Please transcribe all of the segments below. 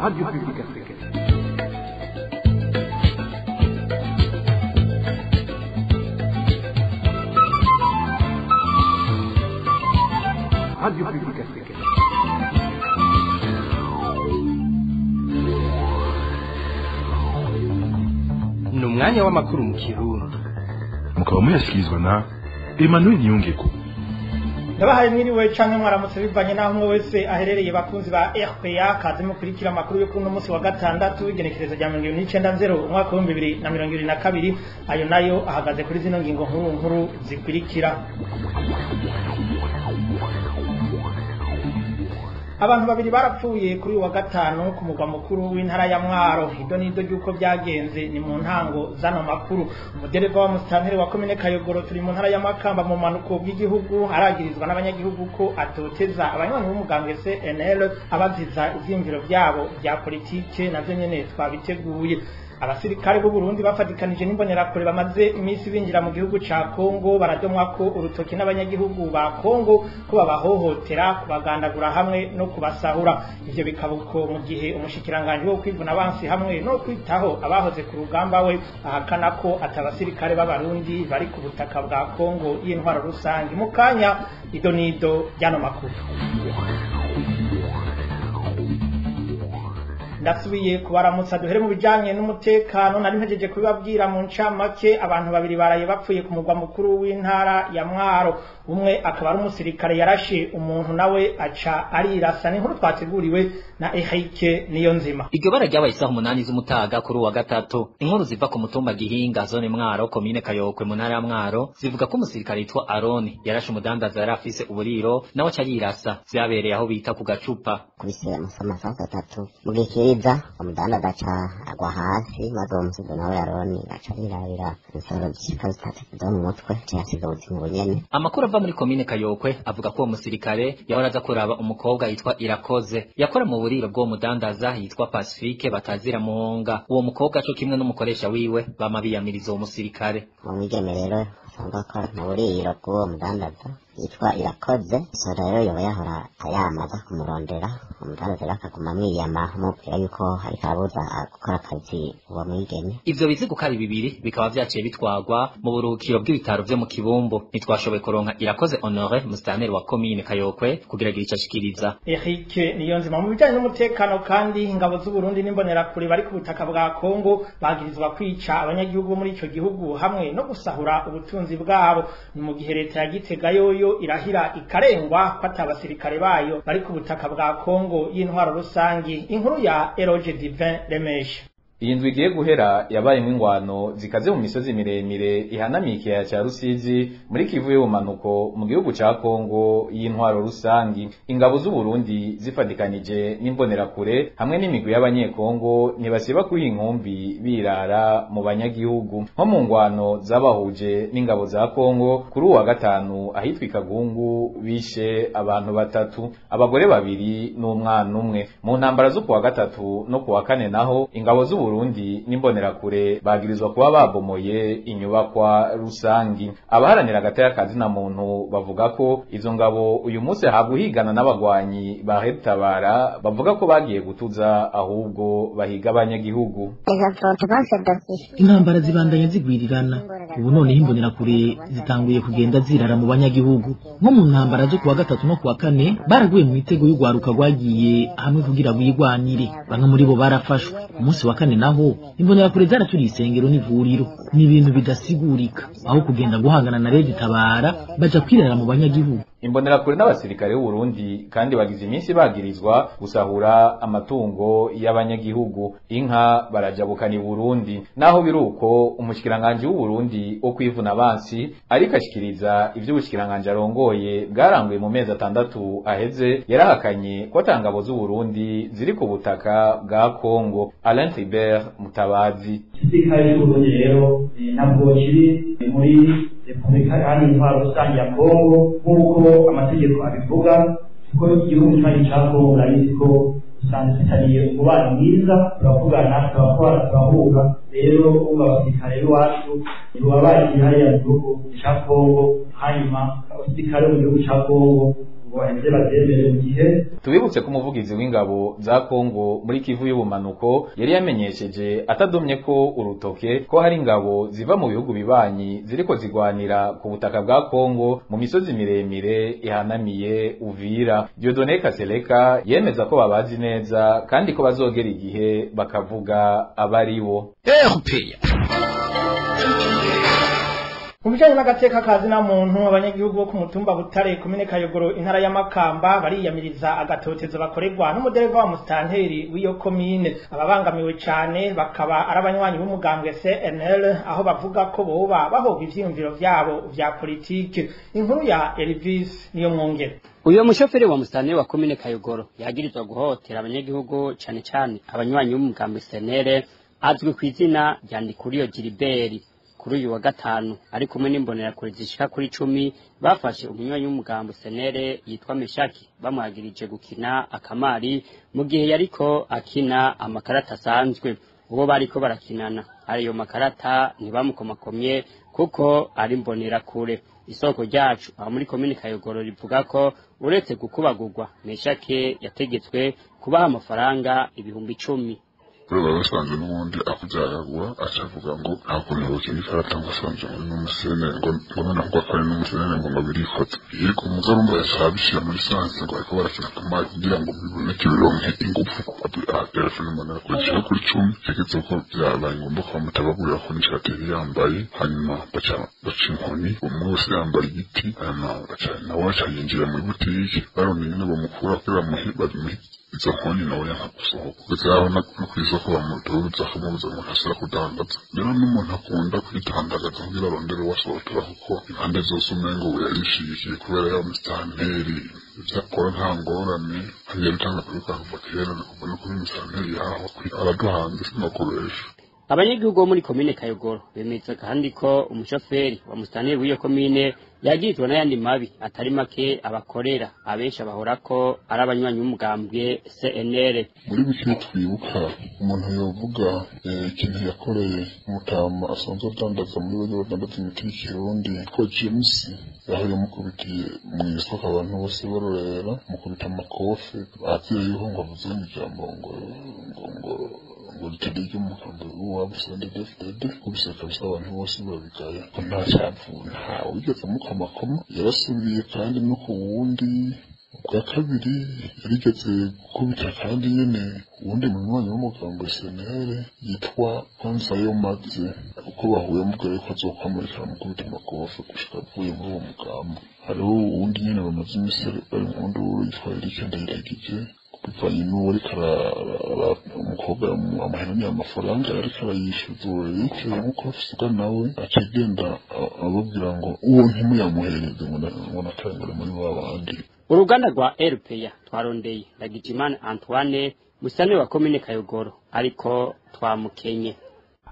Radio Publique Africaine. Radio Publique Africaine. Ni umwanya w'amakuru mu Kirundi. Mukaba muyashyikirizwa na Emmanuel Niyongeko. Ndabahaye mwiriwe canke mwaramutse bivanye naho umwe wese aherereye bakunzi ba RPA kaze mukurikira amakuru yo kuno munsi wa gatandatu igenekerezo rya 2019 umwaka wa 2022 ayo nayo ahagaze kuri zino ngingo nkuru zikurikira. Abantu babiri barapfuye kuri wa gatanu ku mugwa mukuru w'intara ya Mwaro. Idonido ryuko byagenze ni mu ntango zano makuru. Umudereva wa Mustantere wa komine Kayogoro turi mu ntara ya Makamba mu manuko bw'igihugu aragirizwa n'abanyagihugu ko atoteza abanywanyi b'umugambwe CNL abaziza ivyimviro byabo bya politike navyo nyene twabiteguye. Abasirikare b'u Burundi bafatikanije n'imbonerakure bamaze imisi binjira mu gihugu ca Kongo baradomwa ko urutoki n'abanyagihugu ba Kongo ko babahohotera kubagandagura hamwe no kubasahura. Ivyo bikabuko mu gihe umushikiranganje wo kwivuna abansi hamwe no kwitaho abahoze ku rugamba we ahakana ko atabasirikare b'abarundi bari ku butaka bwa Kongo y'intwaro rusange. Mukanya idonido ryano makuru. Ndasubiye kubaramutsa duhere mu bijanye n'umutekano nari mpejeje kubibabwira mu ncamake. Abantu babiri baraye bapfuye ku mugwa mukuru w'intara ya Mwaro. Umwe akaba ari umusirikare yarashe umuntu nawe aca arirasa. Ni nkuru twateguriwe na Ehike Niyonzima. Iryo bara ryabaye isaha 8 z'umutaga kuri wa gatatu. Inkuru ziva ku mutumba Gihinga zone Mwaro komine Kayokwe mu ntara ya Mwaro zivuga ko umusirikare yitwa Aroni yarashe umudandaza yarafise uburiro nawe aca arirasa. Vyabereye aho bita ku gacupa kubise amasaha 3 mu gikiriza umudandaza aca agwa hasi maze umusigo nawe Aroni aca arirabira insoro zishika zitatu zo mu mutwe cyasize ubuzima bunyene. Amakuru ava muri komine Kayokwe avuga ko uwo musirikare yahoraza kuraba umukobwa yitwa Irakoze yakora mu buriro bwo mudandaza yitwa Pacifique batazira muhonga. Uwo mukobwa cyo kimwe n'umukoresha wiwe bamabiyamiriza uwo musirikare. Mu migemerero asanga ko mu buriro bwo mudandaza yitwa Irakoze. So rero yoba yahora ayamaza kumurondera umudandaza bakaguma mwiyama mubwira yuko hari kabuza gukora akazi uwo mwigeme. Ivyo biziguka bibiri bikaba vyaciye bitwagwa mu buruhukiro bw'ibitaro vyo mu Kibumbu. Nitwashoboye koronka Irakoze Honore Mustantere wa komine Kayokwe kugira ngo icashikiriza. Ehike Niyonzima. Mu bijanye n'umutekano kandi ingabo z'u Burundi n'imbonerakure bari ku butaka bwa Kongo bagirizwa kwica abanyagihugu muri ico gihugu hamwe no gusahura ubutunzi bwabo. Ni mu gihe leta ya Gitega yoyo irahira ikarengwa kwata abasirikare bayo bari ku butaka bwa Kongo y'intwaro rusangi. Inkuru ya Eroge Divin Remesha. Iyi ndwi igiye guhera yabaye ingwano zikaze mu misozi miremire ihanamiye ikiyaya ca Rusizi muri Kivu y'ubumanuko mu gihugu ca Kongo y'intwaro rusangi. Ingabo z'u Burundi zifadikanije n'imbonerakure hamwe n'imigwi y'abanyekongo ntibasiba kuri inkumbi birara mu banyagihugu. Nko mu ngwano zabahuje n'ingabo za Kongo kuri uwa gatanu ahitwa Ikagungu bishe abantu 3, abagore 2 n'umwana umwe. Mu ntambara zo kuwa gatatu no kuwa kane naho ingabo z'u Burundi n'imbonerakure bagirizwa kuba babomoye inyubakwa rusangi. Abaharanira agateka kazi na muntu bavuga ko izo ngabo uyu munsi haguhigana n'abagwanyi ba Hetabara bavuga ko bagiye gutuza ahubwo bahiga abanyagihugu. Intambara zibandanya zigwirirana ubu none imbonerakure zitanguye kugenda zirara mu banyagihugu. Nko mu ntambara zo kuwa gatatu no kuwa kane baraguye mu mitego y'ugwaruka rwagiye hamwe kugira bigwanire. Bamwe muri bo barafashwe. Umunsi wa kane naho imbonerakure zaraturiye isengero n'ivuriro. Ni ibintu bidasigurika aho kugenda guhangana na Leta Tabara baja kwirara mu banyagihugu. Imbonerakure n'abasirikare b'u Burundi kandi bagize iminsi bagirizwa gusahura amatungo y'abanyagihugu. Inka barajabukana i Burundi. Naho biruko umushikiranganje w'u Burundi wo kwivuna abansi ariko ashikiriza ivyo ubushikiranganje arongoye bwaranguye mu mezi 6 aheze yarahakanye ko atangabo z'u Burundi ziri ku butaka bwa Kongo. Alain Tribert Mutabazi. Isikari y'Uburundi rero ntabwo kiri muri Repubulika Iharanira Intwaro Rusange ya Kongo nk'uko amategeko abivuga, kuko igihugu cyari cya Kongo urabizi ko usanzwe kitariye umubano mwiza, turavugana turakora turahuga. Rero ubu abasirikare b'iwacu ntibabaye hariya mu gihugu cya Kongo, hanyuma abasirikare mu gihugu cya Kongo baheze batemere mu gihe tubibutse ko umuvugizi w'ingabo za Kongo muri Kivu y'ubumanuko yari yamenyesheje atadomye ko urutoke ko hari ingabo ziva mu bihugu bibanyi ziriko zigwanira ku butaka bwa Kongo mu misozi miremire ihanamiye Uvira. Dieudonné Kaseleka yemeza ko babazi neza kandi ko bazogera igihe bakavuga abaribo. Mu bijanye n'agateka kazi na muntu, abanyagihugu bo ku mutumba Butare komine Kayogoro intara ya Makamba bariyamiriza agatotezo bakorerwa n'umudereva wa mustanteri w'iyo komine. Ababangamiwe cane bakaba arabanywanyi b'umugambwe CNL, aho bavuga ko boba bahoga ivyiyumviro vyabo vya politike. Inkuru ya Elvis niyo mwongere. Uyo mushoferi wa mustanteri wa komine Kayogoro yagirizwa guhotera abanyagihugu cane cane abanywanyi b'umugambwe CNL azwi kw'izina rya Ndikuriyo Gilbert. Kuri uyu wa gatanu ari kumwe n'imbonerakure zishika kuri 10 bafashe umunywanyi w'umugambo Senere yitwa Meshaki bamuhagirije gukina akamari mu gihe yariko akina amakarata asanzwe. Ubo bariko barakinana ariyo makarata ntibamukomakomye kuko ari imbonerakure. Isoko ryacu aho muri komine Kayogoro rivuga ko uretse gukubagurwa Meshaki yategetswe kubaha amafaranga ibihumbi 10. Baba basanze n'ubundi akujyagwa acavuga ngo ntabwo ntibuke n'ikarata ngo asanze n'umusene ngo mbona ko akari n'umusene ngo babirikoze yego umuzarumba yashabishira muri sanse ngo ariko barakina kamari kugira ngo biboneke bironke ingufu telefone mbona kurikira kuri 10 tegetse ko byabaye ngombwa ko mutabagurira ko n'ishati yambaye hanyuma baca inkoni umwe wese yambara igiti hanyuma baca nawe yinjira muri butike baronye nyine bamukura kuri bamuhi izo nkoni nawe yankagusohoka kuzaho no kwisoko bamuturuza akamubuza umuntu asura kudandaza. Rero n'umuntu akunda kwitandagaza kugira arondere wasohotera kuko impande zose umengo yarishigikiye kubera ya mustanteri ivyakora nta ngorane hanyuma bitanga kuruka kuva kera kuva no kuri mustanteri yaho araduhanze sinakoresha. Abanyagihugu muri komine Kayogoro bemeza kandi ko umushoferi wa mustanteri w'iyo komine yagirizwa n'ayandi mabi atari make abakorera abenshi abahora ko ari abanywanyi b'umugambwe CNL. Muri bikiri twibuka umuntu yovuga ikintu yakoreye umutama asanzwe adandaza muri byo badandaza imiti y'ikirundi ko James aho yamukubitiye mu isoko abantu bose barorera mukubita amakofe agiye yuho ngo avuze ijambo ngo litedi y'umugambi w'abusende defdede kubiseka bisa abantu bose babigaya ko nta cyapfu nta wigeze mukomakoma yarasubiye kandi no ku wundi bwa kabiri yarigeze gukubita kandi nyene uwundi munywanyi w'umugambi SNL yitwa Konsayo Maze uko bahuye mugare ko azokwamurika mukubita amakofe gushika avuye muri uwo mugambi. Hariho uwundi nyene bamaze imisere bari mu nduru yitwa Eric Ndayiragije bivanye n'uwo ariko umukobwa amuheranye amafaranga ariko arayishyuza Eric nk'uko afisuka nawe acagenda ababwira ngo uwo ntimuyamuhereze ngo natangire muri babandi. Uruganda rwa RPA twarondeye Ndagijimana Antoine musane wa komine Kayogoro ariko twamukenye.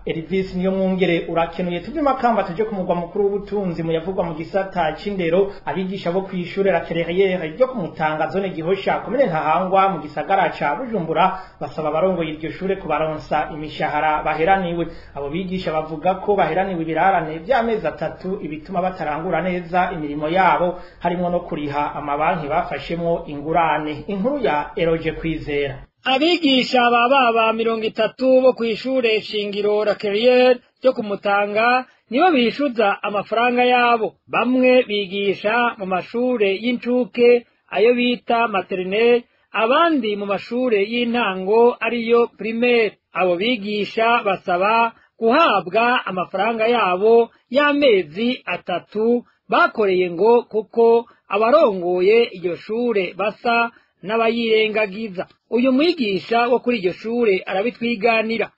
Elvis niyo mwongere urakenuye tuve Makamba tuje ku mugwa mukuru w'ubutunzi mu yavugwa mu gisata c'indero. Abigisha bo kwishure la Kereyere ryo kumutanga zone Gihosha komine Ntahangwa mu gisagara ca Bujumbura basaba barongoye iryo shure kubaronsa imishahara baheraniwe. Abo bigisha bavuga ko baheraniwe ibirarane by'amezi 3 ibituma batarangura neza imirimo yabo harimo no kuriha amabanki bafashemwo ingurane. Inkuru ya Eroje Kwizera. Abigisha baba 30 bo kwishure shingiro la Kereyere ryo kumutanga nibo bishuza amafaranga yabo. Bamwe bigisha mu mashure y'incuke ayo bita maternelle, abandi mu mashure y'intango ariyo primaire. Abo bigisha basaba guhabwa amafaranga yabo y'amezi 3 bakoreye ngo kuko abarongoye iryo shure basa n'abayirengagiza. Uyu mwigisha wo kuri iryo shure arabitwiganira.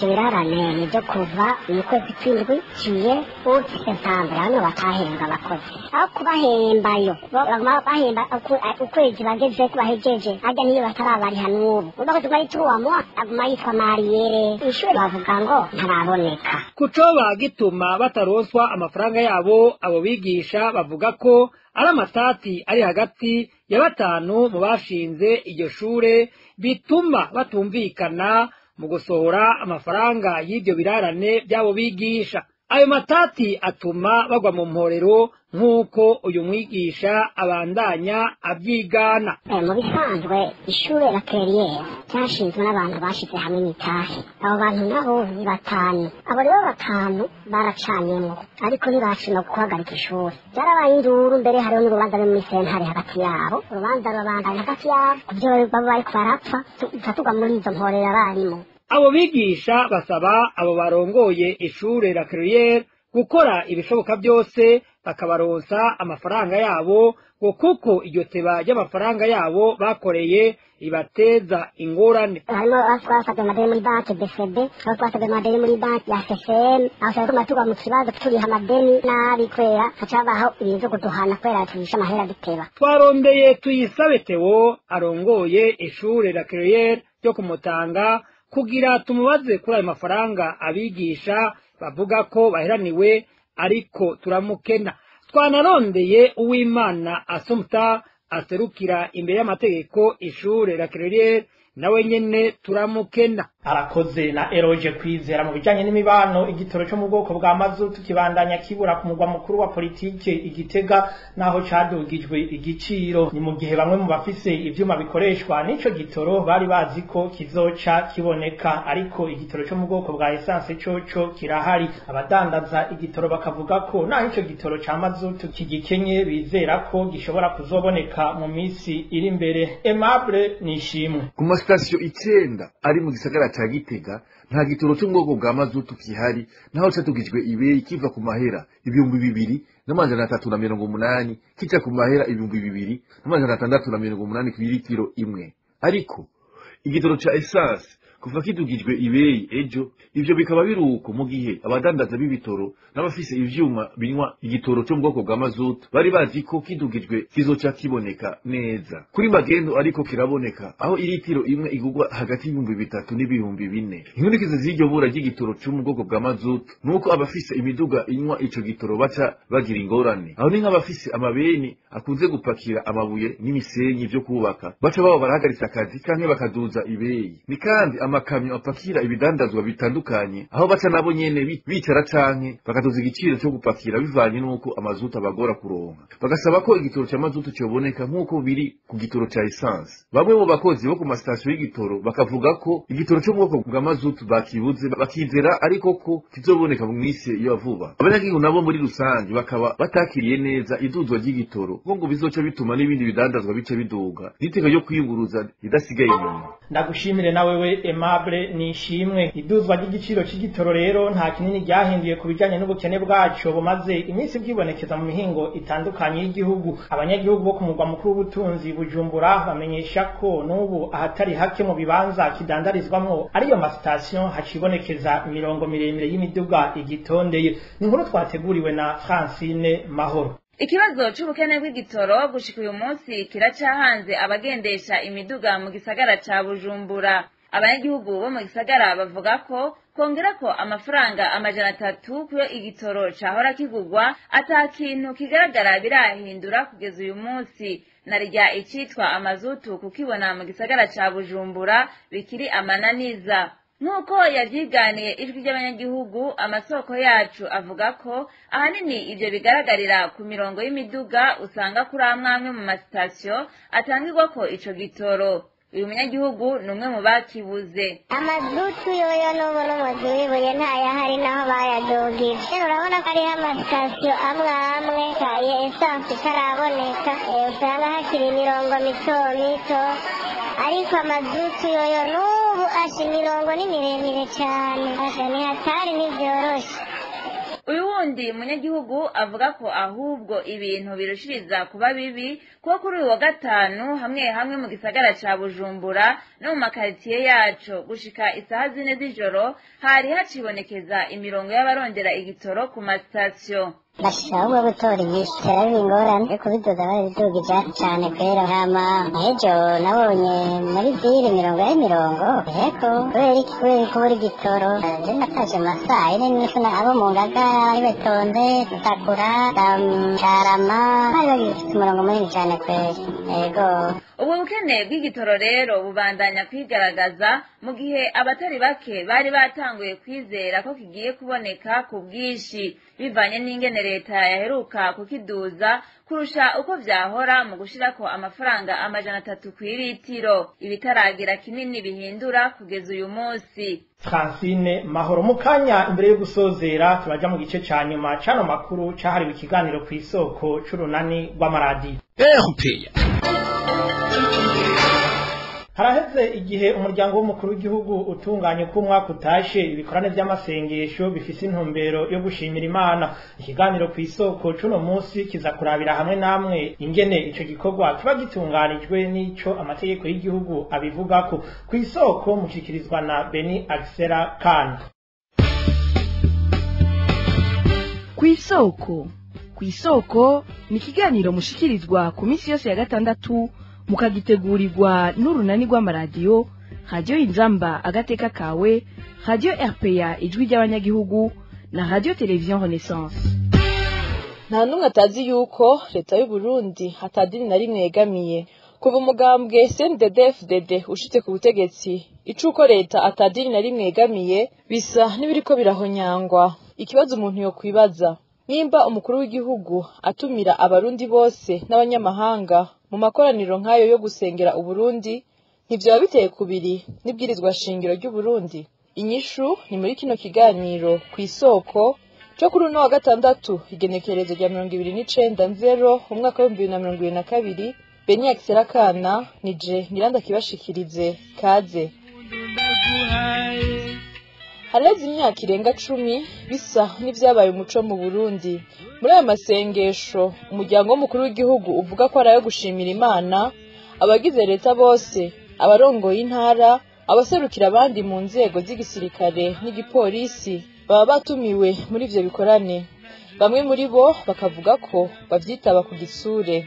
Birarane nizo kuva mu kwezi kw'indwi ciye uti September hano batahemba abakozi. Aho kubahembayo bahemba ukwezi bageze kubahejeje ajya niyo batarabari hanubu. Ubakoze bari tuwamwa aguma yitwa Mariyere. Ishure bavuga ngo ntaraboneka. Kucoba gituma bataronswa amafaranga yabo abo bigisha bavuga ko ari amatati ari hagati ya 5 mu bashinze iryo shure bituma batumvikana mu gusohora amafaranga y'ibyo birarane byabo bigisha. ayo matati atuma bagwa mu mporero nk'uko uyu mwigisha abandanya abyigana. Mu bisanzwe ishure la Clairiere cyashinzwe n'abantu bashize hamwe n'itahe, abo bantu nabo ni batanu, abo rero batanu baracanyemo ariko ntibashima guhagarika ishuri. Byarabaye induru, mbere hariho n'urubanza muri sentare hagati yabo, urubanza rubandanya hagati yabo kubyo baba bariko barapfa, tugwa muri izo mporero abarimu. Abo bigisha basaba abo barongoye ishure la Clairiere gukora ibishoboka byose bakabaronsa amafaranga yabo, ngo kuko iryo teba ry'amafaranga yabo bakoreye ibateza ingorane. Harimo twasabye amadeni muri banki BCB, twasabye amadeni muri banki ya CCM, aho twari tuba mu kibazo turiha amadeni nabi kwera hacabaho ibintu kuduhana kwera turisha amahera duteba. Twarondeye Tuyisabe Theo arongoye ishure la Clairiere ryo kumutanga kugira tumubaze kuri ayo mafaranga abigisha bavuga ko baheraniwe, ariko turamukena. Twanarondeye Uwimana Assumpta aserukira imbere y'amategeko ishure la Clairiere, nawe nyene turamukena. Arakoze na Eroge Kwizera. Mu bijanye n'imibano, igitoro cyo mu bwoko bwa mazutu kibandanya kibura ku mugwa mukuru wa politike Igitega, naho cadugijwe igiciro. Ni mu gihe bamwe mu bafise ivyuma bikoreshwa n'ico gitoro bari bazi ko kizoca kiboneka, ariko igitoro cyo mu bwoko bwa essence coco kirahari. Abadandaza igitoro bakavuga ko naho ico gitoro ca mazutu kigikenye bizera ko gishobora kuzoboneka mu misi iri imbere. Aimable Nishimwe. Ku masitasiyo 9 ari mu gisagara ca Gitega nta gitoro cyo mu bwoko bwa mazutu kihari, naho catugijwe ibeyi kiva ku mahera 2,380 kica ku mahera 2,680 ku litiro imwe. Ariko igitoro ca essence kuva kidugijwe ibeyi ejo, ivyo bikaba biruko mu gihe abadandaza b'ibitoro n'abafise ivyuma binywa igitoro cyo mu bwoko bwa mazutu bari bazi ko kidugijwe kizoca kiboneka neza. Kuri magendo ariko kiraboneka, aho ilitiro imwe igugwa hagati y'3,000 n'4,000. Inkurikizi z'iryo bura ry'igitoro cyo mu bwoko bwa mazutu nuko abafise imiduga inywa ico gitoro baca bagira ingorane. Aho ni nk'abafise amabeni akunze gupakira amabuye n'imisenyi vyo kubaka baca baba barahagaritsa akazi canke bakaduza ibeyi. Ni kandi amakamyo apakira ibidandazwa bitandukanye, aho baca nabo nyene bicara canke bakaduza igiciro cyo gupakira bivanye nuko amazutu abagora kuronka. Bagasaba ko igitoro ca mazutu cyoboneka nkuko biri ku gitoro ca essence. Bamwe mu bakozi bo ku masitasiyo y'igitoro bakavuga ko igitoro cyo mu bwoko bwa mazutu bakibuze, bakizera ariko ko kizoboneka mu misi yo vuba. Abanyagihugu nabo muri rusange bakaba batakiriye neza iduzwa ry'igitoro, ngo bizoca bituma n'ibindi bidandazwa bice biduga, n'iteka ryo kwiyunguruza ridasigaye inyuma. Ndagushimire nawe we Aimable Nishimwe. Iduzwa ry'igiciro c'igitoro rero nta kinini ryahinduye ku bijanye n'ubukene bwaco bumaze iminsi bwibonekeza mu mihingo itandukanye y'igihugu. Abanyagihugu bo ku mugwa mukuru w'ubutunzi Bujumbura bamenyesha ko n'ubu ahatari hake mu bibanza kidandarizwamwo ariyo masitasiyo hacibonekeza imirongo miremire y'imiduga igitondeye. Ni inkuru twateguriwe na Francine Mahoro. Ikibazo c'ubukene bw'igitoro gushika uyu munsi kiracahanze abagendesha imiduga mu gisagara ca Bujumbura. Abanyagihugu bo mu gisagara bavuga ko kongerako amafaranga 300 kuyo igitoro cahora kigurwa ata kintu kigaragara birahindura kugeza uyu munsi. Narirya icitwa amazutu kukibona mu gisagara ca Bujumbura bikiri amananiza. Nuko yavyiganiye ijwi ry'abanyagihugu, amasoko yacu avuga ko ahanini ivyo bigaragarira ku mirongo y'imiduga usanga kuri amwe mu masitasiyo atangirwako ico gitoro. Uyu munyagihugu ni umwe mu bakibuze. Amazutu yoyo n'ubu n'umuzi w'ibuye ntayahari naho bayadugije. Urabona ko hariho amasitasiyo amwe ya esanse itaraboneka, usanga hakiri imirongo mito mito, ariko amazutu yoyo n'ubu imirongo ni miremire cyane, ni hatari n'ivyoroshe. Uyu wundi munyagihugu avuga ko ahubwo ibintu birushiriza kuba bibi kuko kuri uyu wa gatanu hamwe mu gisagara ca Bujumbura no mu makaritiye yacu gushika isaha 4 z'ijoro hari hacibonekeza imirongo y'abarondera igitoro ku masitasiyo. Bashobora gutora inyishu terabi ingorane yo kubidoda babidugije cyane kwera hama ejo nabonye muri ziri mirongo eko kubera kubura igitoro je nataje masaha ine nifu na abo mu ngagara ari betonde tutakura Carama bari bagifite umurongo munini cyane kwera ego. ubwo bukene bw'igitoro rero bubandanya kwigaragaza mu gihe abatari bake bari batanguye kwizera ko kigiye kuboneka ku bwinshi bivanye n'ingene leta yaheruka kukiduza kurusha uko vyahora mu gushirako amafaranga 300 kw'iritiro ibitaragira kinini bihindura kugeza uyu munsi. Francine Mahoro mukanya imbere yo gusozera turaja mu gice ca nyuma cano makuru cahariwe ikiganiro kw'isoko c'urunani rw'amaradiyo. Haraheze igihe umuryango w'umukuru w'igihugu utunganye ko umwaka utashe ibikorane by'amasengesho bifise intumbero yo gushimira Imana. Ikiganiro kw'isoko c'uno munsi kiza kurabira hamwe namwe ingene ico gikorwa kiba gitunganijwe n'ico amategeko y'igihugu abivugako. Kw'isoko mushikirizwa na Beni Axela Kan. Kw'isoko ni ikiganiro mushikirizwa ku minsi yose ya gatandatu mukagitegurirwa n'urunani rw'amaradiyo Radio Inzamba agateka kawe, Radio RPA ijwi ry'abanyagihugu na Radio Television Renaissance. Nta numwe atazi yuko leta y'u Burundi hatadini na rimwe yegamiye kuva umugambwe CNDD-FDD ushitse ku butegetsi. Icuko leta atadini na rimwe yegamiye bisa n'ibiriko birahonyangwa. Ikibazo umuntu yo kwibaza nimba umukuru w'igihugu atumira abarundi bose n'abanyamahanga mu makoraniro nk'ayo yo gusengera Uburundi ntivyo biteye kubiri n'ibwirizwa shingiro ry'u Burundi. Inyishu ni muri kino kiganiro kw'isoko cyo kuri uno wa gatandatu igenekerezo rya 29/0 umwaka wa 2022. Beni Axela Kana nije Miranda kibashikirize kaze. Hareze imyaka irenga 10 bisa n'ivyabaye umuco mu Burundi. Muri aya masengesho umuryango w'umukuru w'igihugu uvuga ko arayo gushimira Imana, abagize leta bose, abarongoye intara, abaserukira abandi mu nzego z'igisirikare n'igipolisi baba batumiwe muri ivyo bikorane. Bamwe muri bo bakavuga ko bavyitaba ku gisure.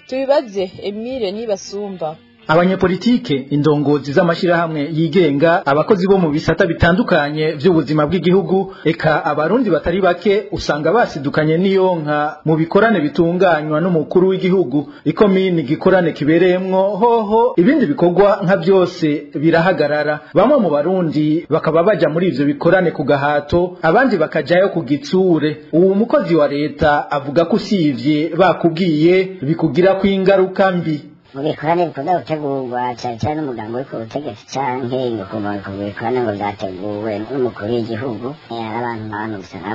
Tubibaze Emile Nibasumba. Abanyepolitike, indongozi z'amashirahamwe yigenga, abakozi bo mu bisata bitandukanye by'ubuzima bw'igihugu, eka abarundi batari bake usanga basidukanye n'iyonka mu bikorane bitunganywa n'umukuru w'igihugu. Ikomini gikorane kibereyemwo hoho ibindi bikorwa nka byose birahagarara. Bamwe mu barundi bakaba baja muri ivyo bikorane ku gahato, abandi bakajayo ku gitsure. Uwo mukozi wa leta avuga ko usivye bakubwiye bikugira ko ingaruka mbi. Mu bikorane bikunda gutegurwa cyane cyane n'umugambi uri ku butegetsi canke ku bikorane ngo vyateguwe n'umukuru w'igihugu, abantu usanga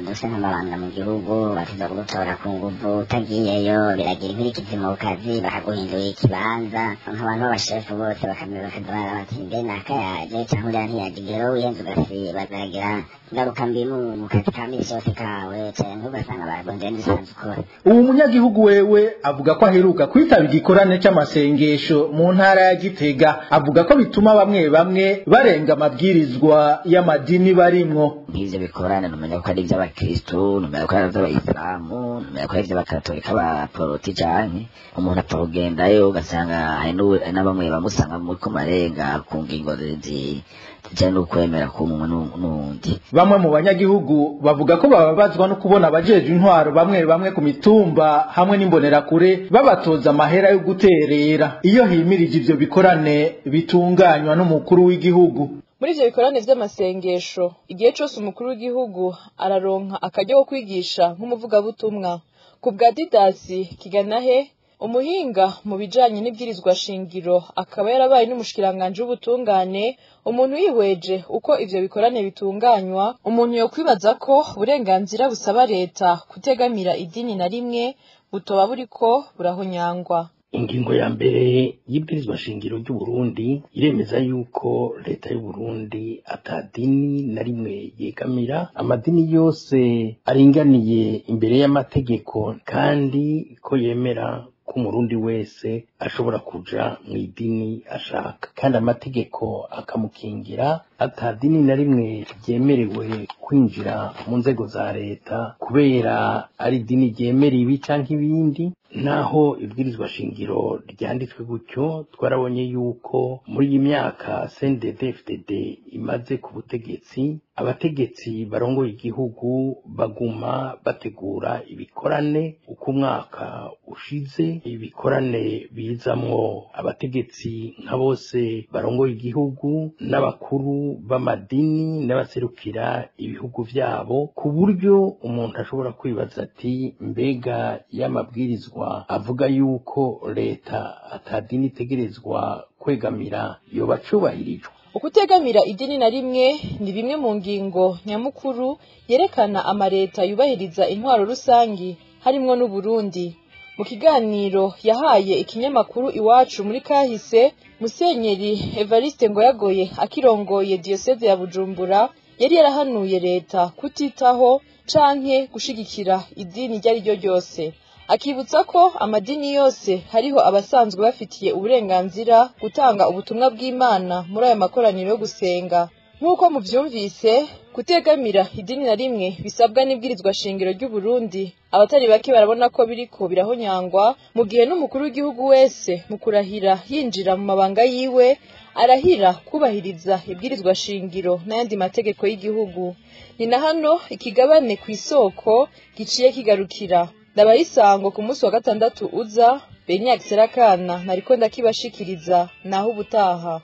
duse nk'amabanga mu gihugu batiza kugutora ku nguvu, utagiyeyo biragira inkurikizi mu kazi, bakaguhindurira ikibanza. Nk'abantu b'abashefu bose bakazabara bati mbe naka yaje canke uriya ntiyaje, rero wihenze ugasiba baragira ingaruka mbi mu kazi ka misi yose kawe, canke ugasanga baragondeye n'isanzwe ukora. Uwo munyagihugu wewe avuga ko aheruka kwitaba igikorane c'amasengesho mu ntara ya Gitega. Avuga ko bituma bamwe bamwe barenga amabwirizwa y'amadini barimwo. Nk'ivyo bikorane numenya ko ari ivy'abakristo, numenya ko ari ivy'abayisilamu, numenya ko ari ivy'abakatolika, abaporoti canke umuntu apfa kugendayo ugasanga hari na bamwe bamusanga muri ko marenga ku ngingo zijanye n'ukwemera k'umwe n'uwundi. Bamwe mu banyagihugu bavuga ko bababazwa no kubona abajejwe intwaro bamwe bamwe ku mitumba hamwe n'imbonerakure babatoza amahera yo guterera iyo himirije ivyo bikorane bitunganywa n'umukuru w'igihugu. Muri ivyo bikorane vy'amasengesho igihe cose umukuru w'igihugu araronka akaryo ko kwigisha nk'umuvugabutumwa. Ku bwa Didasi Kiganahe, umuhinga mu bijanye n'ibwirizwa shingiro akaba yarabaye n'umushikiranganje w'ubutungane, umuntu yihweje uko ivyo bikorane bitunganywa, umuntu yo kwibaza ko uburenganzira busaba leta kutegamira idini na rimwe butoba buriko burahonyangwa. Ingingo ya mbere y'ibwirizwa shingiro ry'u Burundi iremeza yuko leta y'u Burundi atadini na rimwe yegamira, amadini yose aringaniye imbere y'amategeko, kandi ko yemera ko umurundi wese ashobora kuja mu idini ashaka, kandi amategeko akamukingira. Atadini na rimwe ryemerewe kwinjira mu nzego za leta kubera ari idini ryemera ibi canke ibindi. naho ibwirizwa shingiro ryanditswe gutyo twarabonye yuko muri iyi myaka CNDD-FDD imaze ku butegetsi abategetsi barongoye igihugu baguma bategura ibikorane uko umwaka ushize, ibikorane bizamwo abategetsi nka bose barongoye igihugu n'abakuru b'amadini n'abaserukira ibihugu vyabo, ku buryo umuntu ashobora kwibaza ati mbega y'amabwirizwa avuga yuko leta atadini itegerezwa kwegamira yoba cubahirijwe. Ukutegamira idini na rimwe ni bimwe mu ngingo nyamukuru yerekana amareta yubahiriza intwaro rusangi harimwo n'u Burundi. Mu kiganiro yahaye ikinyamakuru Iwacu muri kahise, Musenyeri Evariste Ngoyagoye akirongoye diocese ya Bujumbura yari yarahanuye leta kutitaho canke gushigikira idini ryari ryo ryose, akibutsa ko amadini yose hariho abasanzwe bafitiye uburenganzira gutanga ubutumwa bw'Imana muri aya makoraniro yo gusenga. Nk'uko muvyumvise, kutegamira idini na rimwe bisabwa n'ibwirizwa shingiro ry'u Burundi. Abatari bake barabona ko biriko birahonyangwa mu gihe n'umukuru w'igihugu wese mu kurahira yinjira mu mabanga yiwe arahira kubahiriza ibwirizwa shingiro n'ayandi mategeko y'igihugu. Ni na hano ikigabane ku isoko giciye kigarukira. Ndabayisango ku munsi wa gatandatu uza, Benyac Serakana nariko ndakibashikiriza naho ubutaha.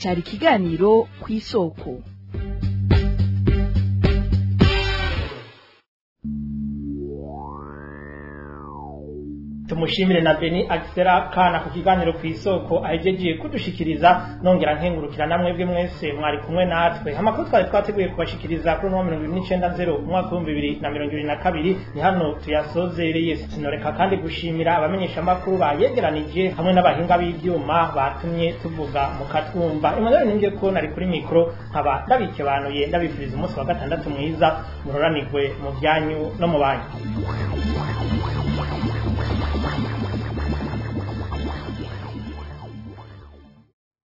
Cari kiganiro ku isoko. Tumushimire na Beni Axera kana ku kiganiro ku isoko ahejeje kudushikiriza, nongera nkengurukira namwe bwe mwese mwari kumwe natwe. Amakuru twari twateguye kubashikiriza kuri 29.0 umwaka wa 2022 ni hano tuyasozereye. Sinoreka kandi gushimira abamenyesha makuru bayegeranije hamwe n'abahinga b'ivyuma batumye tuvuga mukatwumva. Emmanuel ninge ko nari kuri mikro nkaba ndabikebanuye ndabifuriza umunsi wa gatandatu mwiza, muroranirwe mu byanyu no mu banyu.